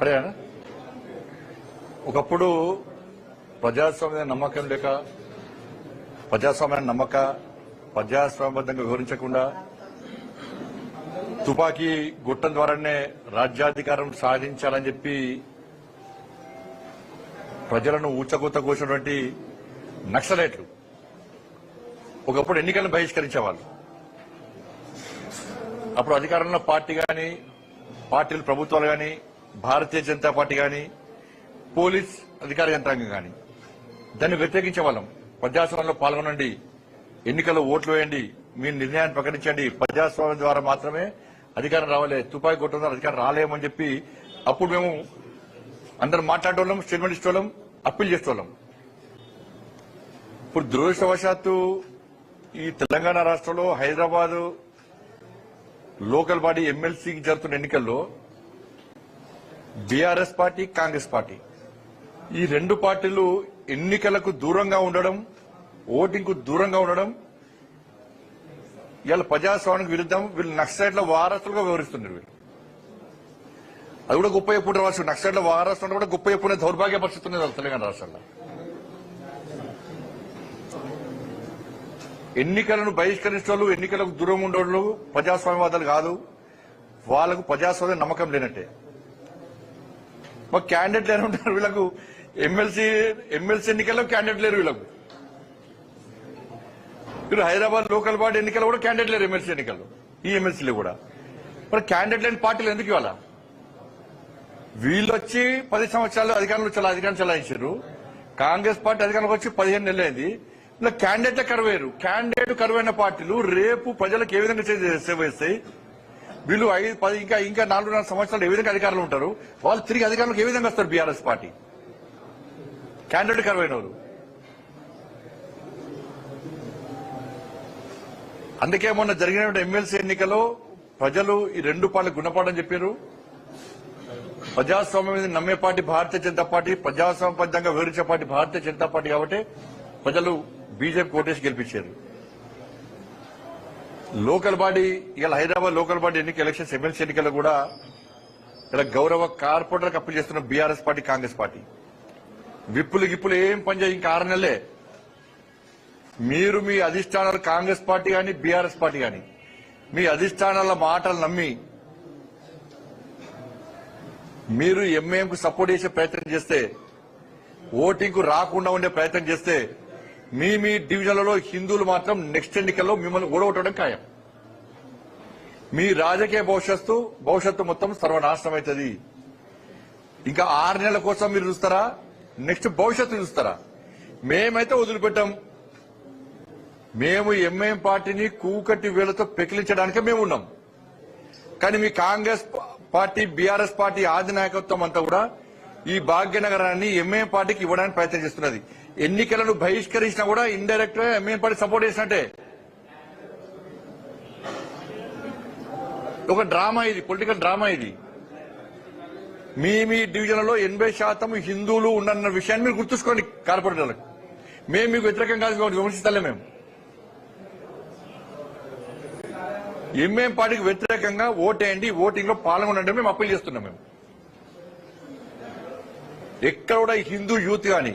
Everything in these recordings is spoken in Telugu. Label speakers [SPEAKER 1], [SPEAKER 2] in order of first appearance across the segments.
[SPEAKER 1] అదేనా ఒకప్పుడు ప్రజాస్వామ్య నమ్మకం లేక ప్రజాస్వామ్యబద్ధంగా వివరించకుండా తుపాకీ గుట్టం ద్వారానే రాజ్యాధికారం సాధించాలని చెప్పి ప్రజలను ఊచకూత కూర్చున్నటువంటి నక్సలైట్లు ఒకప్పుడు ఎన్నికలను బహిష్కరించేవాళ్ళు. అప్పుడు అధికారంలో పార్టీ గాని పార్టీలు ప్రభుత్వాలు గాని భారతీయ జనతా పార్టీ గాని పోలీస్ అధికార యంత్రాంగం గాని దాన్ని వ్యతిరేకించే వాళ్ళం. ప్రజాస్వామ్యంలో పాల్గొనండి, ఎన్నికల్లో ఓట్లు వేయండి, మీ నిర్ణయాన్ని ప్రకటించండి, ప్రజాస్వామ్యం ద్వారా మాత్రమే అధికారం రావాలి, తుపాకీ కొట్టడం ద్వారా అధికారం రాలేమని చెప్పి అప్పుడు మేము అందరం మాట్లాడేవాళ్ళం, స్టేట్మెంట్ ఇచ్చేవాళ్ళం, అప్పీల్ చేసేవాళ్ళం. ఇప్పుడు దురదృష్టవశాత్తు ఈ తెలంగాణ రాష్ట్రంలో హైదరాబాద్ లోకల్ బాడీ ఎమ్మెల్సీకి జరుగుతున్న ఎన్నికల్లో బీఆర్ఎస్ పార్టీ, కాంగ్రెస్ పార్టీ ఈ రెండు పార్టీలు ఎన్నికలకు దూరంగా ఉండడం, ఓటింగ్ కు దూరంగా ఉండడం, ఇవాళ ప్రజాస్వామ్యానికి విరుద్ధం. వీళ్ళు నక్సలైట్ల వారసులుగా వివరిస్తున్నారు. వీళ్ళు అది కూడా గొప్ప ఎప్పుడు రావచ్చు. నక్సలైట్ల వారసులు కూడా గొప్ప ఎప్పుడే దౌర్భాగ్య పరిస్థితి ఉన్నది తెలంగాణ రాష్ట్రంలో. ఎన్నికలను బహిష్కరించే ఎన్నికలకు దూరం ఉండేవాళ్ళు ప్రజాస్వామ్యవాదాలు కాదు, వాళ్ళకు ప్రజాస్వామ్య నమ్మకం లేనట్టే. మాకు క్యాండిడేట్ లేని ఉంటారు. వీళ్ళకు ఎమ్మెల్సీ ఎన్నికల్లో క్యాండిడేట్ లేరు. వీళ్ళకు వీళ్ళు హైదరాబాద్ లోకల్ బాడీ ఎన్నికల్లో కూడా క్యాండిడేట్ లేరు. ఎమ్మెల్సీ ఎన్నికల్లో ఈ ఎమ్మెల్సీలు కూడా మరి క్యాండిడేట్ లేని పార్టీలు ఎందుకు ఇవాళ? వీళ్ళు వచ్చి 10 సంవత్సరాలు అధికారం చెలాయించారు. కాంగ్రెస్ పార్టీ అధికారంలోకి వచ్చి 15 నెలలు అయింది. ఇలా క్యాండిడేట్లే కరువేరు. క్యాండిడేట్ కరువైన పార్టీలు రేపు ప్రజలకు ఏ విధంగా సేవ చేస్తాయి? వీళ్ళు 5, 10 ఇంకా 4.5 సంవత్సరాలు ఏ విధంగా అధికారంలో ఉంటారు? వాళ్ళు తిరిగి అధికారంలోకి ఏ విధంగా వస్తారు? బీఆర్ఎస్ పార్టీ క్యాండిడేట్ కరువైన వాళ్ళు. అందుకే మొన్న జరిగిన ఎమ్మెల్సీ ఎన్నికలో ప్రజలు ఈ రెండు పార్టీలకు గుణపాఠం చెప్పారు. ప్రజాస్వామ్యం మీద నమ్మే పార్టీ భారతీయ జనతా పార్టీ, ప్రజాస్వామ్యబద్ధంగా వివరించే పార్టీ భారతీయ జనతా పార్టీ కాబట్టి ప్రజలు బీజేపీ కోటేసి గెలిపించారు. లోకల్ బాడీ ఇలా Hyderabad local body elections MLC ఎన్నికల్లో కూడా ఇలా గౌరవ కార్పొరేటర్లకు అప్పీల్ చేస్తున్న బీఆర్ఎస్ పార్టీ, కాంగ్రెస్ పార్టీ గిప్పులు ఏం పనిచేయ ఇంకా 6 నెలలే. మీరు మీ అధిష్టానాలు కాంగ్రెస్ పార్టీ గాని బీఆర్ఎస్ పార్టీ గాని మీ అధిష్టానాల మాటలు నమ్మి మీరు ఎంఐఎంకు సపోర్ట్ చేసే ప్రయత్నం చేస్తే, ఓటింగ్ కు రాకుండా ఉండే ప్రయత్నం చేస్తే మీ డివిజన్లలో హిందువులు మాత్రం నెక్స్ట్ ఎన్నికల్లో మిమ్మల్ని ఓడగొట్టడం ఖాయం. మీ రాజకీయ భవిష్యత్తు మొత్తం సర్వనాశనం అవుతుంది. ఇంకా 6 నెలల కోసం మీరు చూస్తారా? నెక్స్ట్ భవిష్యత్తు చూస్తారా? మేమైతే వదిలిపెట్టాం. మేము ఎంఐఎం పార్టీని కూకటి వేలతో పెకిలించడానికే మేము ఉన్నాం. కానీ మీ కాంగ్రెస్ పార్టీ, బీఆర్ఎస్ పార్టీ ఆది నాయకత్వం అంతా కూడా ఈ భాగ్యనగరాన్ని ఎంఐఎం పార్టీకి ఇవ్వడానికి ప్రయత్నం చేస్తున్నది. ఎన్నికలను బహిష్కరించినా కూడా ఇండైరెక్ట్ గా ఎంఐఎం పార్టీ సపోర్ట్ చేసినట్టే. ఒక డ్రామా ఇది, పొలిటికల్ డ్రామా ఇది. మీ డివిజన్లలో 80% హిందువులు ఉన్న విషయాన్ని మీరు గుర్తుంచుకోండి. కార్పొరేటర్లకు మేము మీకు వ్యతిరేకం కాదు, విమర్శిస్తలే. మేము ఎంఐఎం పార్టీకి వ్యతిరేకంగా ఓటేయండి, ఓటింగ్ లో పాల్గొనండి మేము అప్పీల్ చేస్తున్నాం. మేము ఎక్కడ కూడా హిందూ యూత్ గాని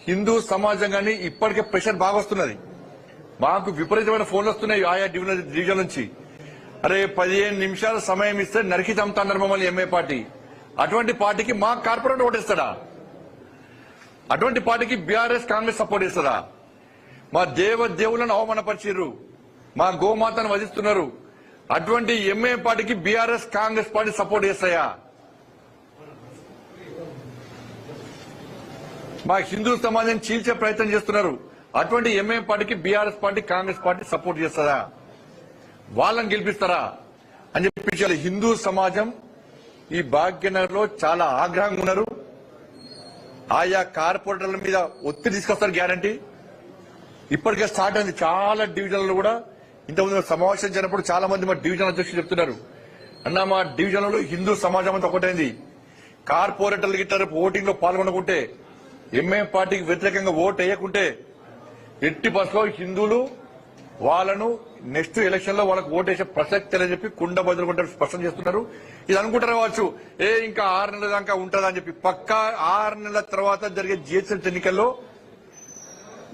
[SPEAKER 1] హిందూ సమాజం గాని ఇప్పటికే ప్రెషర్ బాగా వస్తున్నది. మాకు విపరీతమైన ఫోన్లు వస్తున్నాయి ఆయా డివిజన్ నుంచి. అరే 15 నిమిషాల సమయం ఇస్తే నరికి చంపుతున్నారు మమ్మల్ని ఎంఐ పార్టీ. అటువంటి పార్టీకి మా కార్పొరేటర్ ఓటేస్తాడా? అటువంటి పార్టీకి బీఆర్ఎస్, కాంగ్రెస్ సపోర్ట్ చేస్తారా? మా దేవులను అవమానపరిచారు, మా గోమాతను వధిస్తున్నారు. అటువంటి ఎంఐఎం పార్టీకి బీఆర్ఎస్, కాంగ్రెస్ పార్టీ సపోర్ట్ చేస్తాయా? మా హిందూ సమాజాన్ని చీల్చే ప్రయత్నం చేస్తున్నారు. అటువంటి ఎంఐఎం పార్టీకి BRS party, Congress party support చేస్తారా? వాళ్ళని గెలిపిస్తారా అని చెప్పి హిందూ సమాజం ఈ భాగ్యనగర్ లో చాలా ఆగ్రహంగా ఉన్నారు. ఆయా కార్పొరేటర్ల మీద ఒత్తిడి తీసుకొస్తారు గ్యారంటీ. ఇప్పటికే స్టార్ట్ అయింది చాలా డివిజన్లలో కూడా. ఇంతకుముందు సమావేశం జరిగినప్పుడు చాలా మంది మా డివిజన్ అధ్యక్షులు చెప్తున్నారు, అన్న మా డివిజన్లలో హిందూ సమాజం అంతా ఒకటైంది. కార్పొరేటర్లు గిట్ట రేపు ఓటింగ్ లో పాల్గొనకుంటే, ఎంఐఎం పార్టీకి వ్యతిరేకంగా ఓటు వేయకుంటే ఎట్టి బస్సులో హిందువులు వాళ్ళను నెక్స్ట్ ఎలక్షన్ లో వాళ్ళకు ఓటేసే ప్రసక్తి లేదని చెప్పి కుండ బదులుకుంటారు స్పష్టం చేస్తున్నారు. ఇది అనుకుంటారు కావచ్చు, ఇంకా 6 నెలల దాకా ఉంటుందని చెప్పి. పక్కా 6 నెలల తర్వాత జరిగే జిహెచ్ఎంసీ ఎన్నికల్లో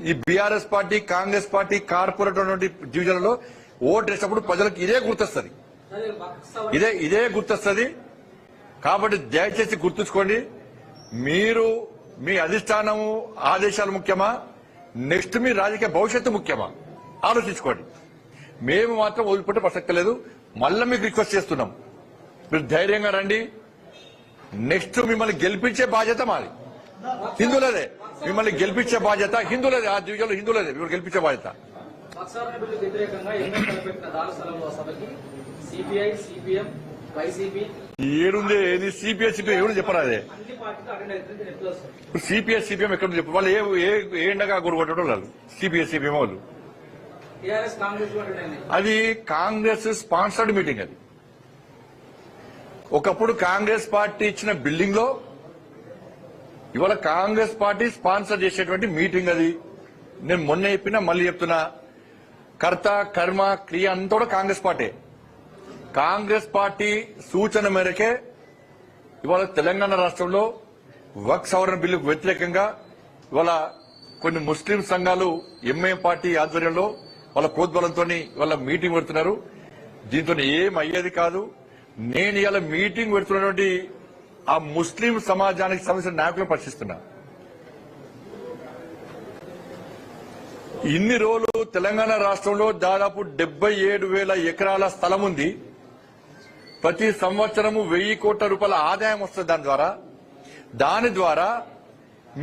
[SPEAKER 1] ఈ BRS party, Congress party corporate డివిజన్లలో ఓటు వేసినప్పుడు ప్రజలకు ఇదే గుర్తొస్తుంది, ఇదే గుర్తొస్తుంది. కాబట్టి దయచేసి గుర్తుంచుకోండి, మీరు మీ అధిష్టానము ఆదేశాలు ముఖ్యమా, నెక్స్ట్ మీ రాజకీయ భవిష్యత్తు ముఖ్యమా ఆలోచించుకోండి. మేము మాత్రం వదిలిపెట్టే ప్రసక్తి లేదు. మళ్ళీ మీకు రిక్వెస్ట్ చేస్తున్నాం, మీరు ధైర్యంగా రండి. నెక్స్ట్ మిమ్మల్ని గెలిపించే బాధ్యత మాది, హిందువులదే. మిమ్మల్ని గెలిపించే బాధ్యత హిందువులదే, ఆ డివిజన్లో హిందువులదే మిమ్మల్ని గెలిపించే బాధ్యత. ఏడుంది ఏది సిపిఐ సిపిఎం ఎవరు చెప్పరా? అదే సిపిఐ సిపిఎం ఎక్కడ చెప్పు, వాళ్ళు ఏ ఎండగా గొడవడం వాళ్ళు సిపిఐ సిపిఎం వాళ్ళు. అది కాంగ్రెస్ స్పాన్సర్డ్ మీటింగ్. అది ఒకప్పుడు కాంగ్రెస్ పార్టీ ఇచ్చిన బిల్డింగ్ లో ఇవాళ కాంగ్రెస్ పార్టీ స్పాన్సర్ చేసేటువంటి మీటింగ్. అది నేను మొన్న చెప్పినా మళ్ళీ చెప్తున్నా, కర్త కర్మ క్రియ అంతా కూడా కాంగ్రెస్ పార్టీ. కాంగ్రెస్ పార్టీ సూచన మేరకే ఇవాళ తెలంగాణ రాష్ట్రంలో వక్ఫ్ సవరణ బిల్లుకు వ్యతిరేకంగా ఇవాళ కొన్ని ముస్లిం సంఘాలు ఎంఐఎం పార్టీ ఆధ్వర్యంలో వాళ్ళ ప్రోద్బలంతో ఇవాళ మీటింగ్ పెడుతున్నారు. దీంతో ఏం అయ్యేది కాదు. నేను ఇవాళ మీటింగ్ పెడుతున్నటువంటి ఆ ముస్లిం సమాజానికి సంబంధించిన నాయకులను ప్రశ్నిస్తున్నా. ఇన్ని రోజులు తెలంగాణ రాష్ట్రంలో దాదాపు 77,000 ఎకరాల స్థలం ఉంది. ప్రతి సంవత్సరము 1,000 కోట్ల రూపాయల ఆదాయం వస్తుంది. దాని ద్వారా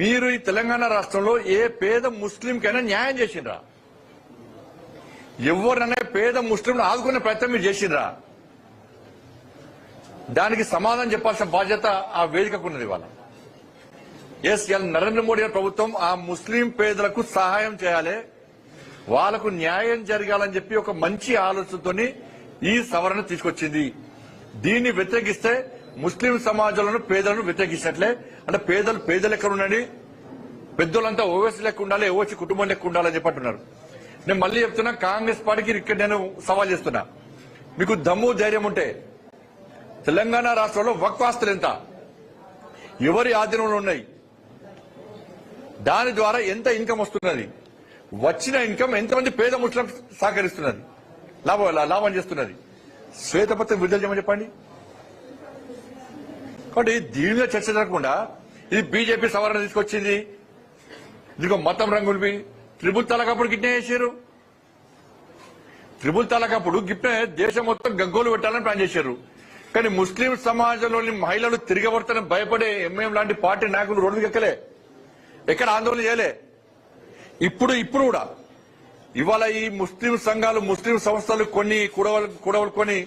[SPEAKER 1] మీరు ఈ తెలంగాణ రాష్ట్రంలో ఏ పేద ముస్లింకైనా న్యాయం చేసిండ్రా? ఎవరినైనా పేద ముస్లింలు ఆదుకునే ప్రయత్నం మీరు చేసిండ్రా? దానికి సమాధానం చెప్పాల్సిన బాధ్యత ఆ వేదికకు ఉన్నది. ఇవాళ నరేంద్ర మోడీ గారి ప్రభుత్వం ఆ ముస్లిం పేదలకు సహాయం చేయాలి, వాళ్లకు న్యాయం జరగాలని చెప్పి ఒక మంచి ఆలోచనతోని ఈ సవరణ తీసుకొచ్చింది. దీన్ని వ్యతిరేకిస్తే ముస్లిం సమాజంలో పేదలను వ్యతిరేకించినట్లే. అంటే పేదలు ఎక్కడ ఉండండి, పెద్దోళ్ళంతా ఓవైసీ లెక్క ఉండాలి, ఓవైసీ కుటుంబం లెక్క ఉండాలని చెప్పంటున్నారు. నేను మళ్ళీ చెప్తున్నా, కాంగ్రెస్ పార్టీకి ఇక్కడ నేను సవాల్ చేస్తున్నా, మీకు దమ్ము ధైర్యం ఉంటే తెలంగాణ రాష్ట్రంలో వక్ఫ్ ఆస్తులు ఎంత, ఎవరి ఆధీనంలో ఉన్నాయి, దాని ద్వారా ఎంత ఇన్కమ్ వస్తున్నది, వచ్చిన ఇన్కమ్ ఎంతమంది పేద ముస్లిం సహకరిస్తున్నది, లాభం చేస్తున్నది, శ్వేతపత్రం విడుదల చేయమని చెప్పండి. కాబట్టి దీని మీద చర్చ జరగకుండా ఇది బీజేపీ సవరణ తీసుకొచ్చింది, దీనికి మతం రంగులు. త్రిపుల్ తలాక్ అప్పుడు గిట్నే చేశారు. త్రిపుల్ తలాక్ అప్పుడు గిట్నే దేశం మొత్తం గగ్గోలు పెట్టాలని ప్లాన్ చేశారు. కానీ ముస్లిం సమాజంలోని మహిళలు తిరగబడతానని భయపడే ఎంఐఎం లాంటి పార్టీ నాయకులు రోడ్డు ఎక్కలే, ఎక్కడ ఆందోళన చేయలే. ఇప్పుడు కూడా ఇవాళ ఈ ముస్లిం సంఘాలు, ముస్లిం సంస్థలు కొన్ని కూడవలు కొని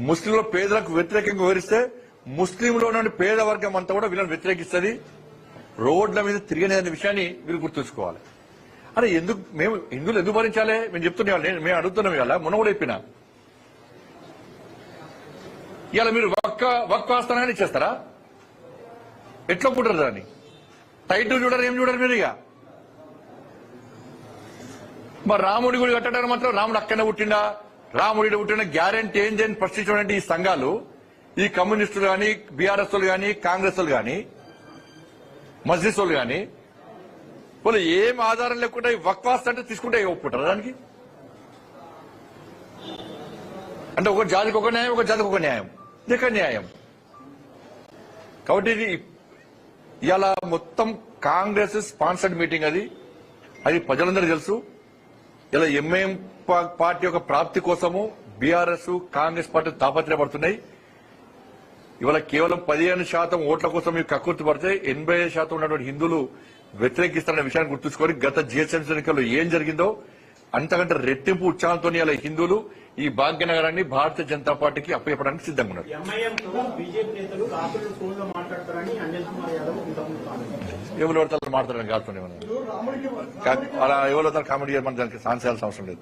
[SPEAKER 1] ముస్లింల పేదలకు వ్యతిరేకంగా వివరిస్తే ముస్లింలో పేద వర్గం అంతా కూడా వీళ్ళని వ్యతిరేకిస్తుంది, రోడ్ల మీద తిరిగిన విషయాన్ని మీరు గుర్తుంచుకోవాలి. అరే ఎందుకు మేము హిందువులు ఎందుకు భరించాలి? మేము చెప్తున్నా, మేము అడుగుతున్నాం. ఇవాళ మొన్న కూడా చెప్పినా, ఇవాళ మీరు వక్ఫ్ ఆస్థానాన్ని ఇచ్చేస్తారా? ఎట్లా పుట్టరు దాన్ని? టైటిల్ చూడరు, ఏం చూడరు మీరు. ఇక మరి రాముడి గుడి కట్టడానికి మాత్రం రాముడు అక్కడనే పుట్టిండా, రాముడి పుట్టిన గ్యారెంటీ ఏంటి అని ప్రశ్నించినటువంటి ఈ సంఘాలు, ఈ కమ్యూనిస్టులు గాని, బీఆర్ఎస్ వాళ్ళు గాని, కాంగ్రెస్ వాళ్ళు గాని, మజ్లిస్ వాళ్ళు గాని, వాళ్ళు ఏం ఆధారం లేకుండా వక్ఫ్ ఆస్తి అంటే తీసుకుంటే ఒప్పుకుంటారు దానికి. అంటే ఒక జాతికి ఒక న్యాయం, ఒక జాతికి ఒక న్యాయం, ఇక న్యాయం. కాబట్టి ఇది ఇవాళ మొత్తం కాంగ్రెస్ స్పాన్సర్డ్ మీటింగ్. అది ప్రజలందరూ తెలుసు. ఇలా ఎంఐఎం పార్టీ యొక్క ప్రాప్తి కోసము బీఆర్ఎస్, కాంగ్రెస్ పార్టీ తాపత్రయపడుతున్నాయి. ఇవాళ కేవలం 15% ఓట్ల కోసం మీరు కక్కుర్తి పడితే 85% ఉన్నటువంటి హిందువులు వ్యతిరేకిస్తారనే విషయాన్ని గుర్తుంచుకొని గత జిహెచ్ఎంసీ ఎన్నికల్లో ఏం జరిగిందో అంతకంటే రెట్టింపు ఉత్సాహంతో ఇలా హిందువులు ఈ భాగ్యనగరాన్ని భారతీయ జనతా పార్టీకి అప్పచెప్పడానికి సిద్ధంగా ఉన్నారు. ఎవరు మాట్లాడతారని కాదు, అలా ఎవరు కామెడీ దానికి సాన్స్ చేయాల్సిన అవసరం లేదు.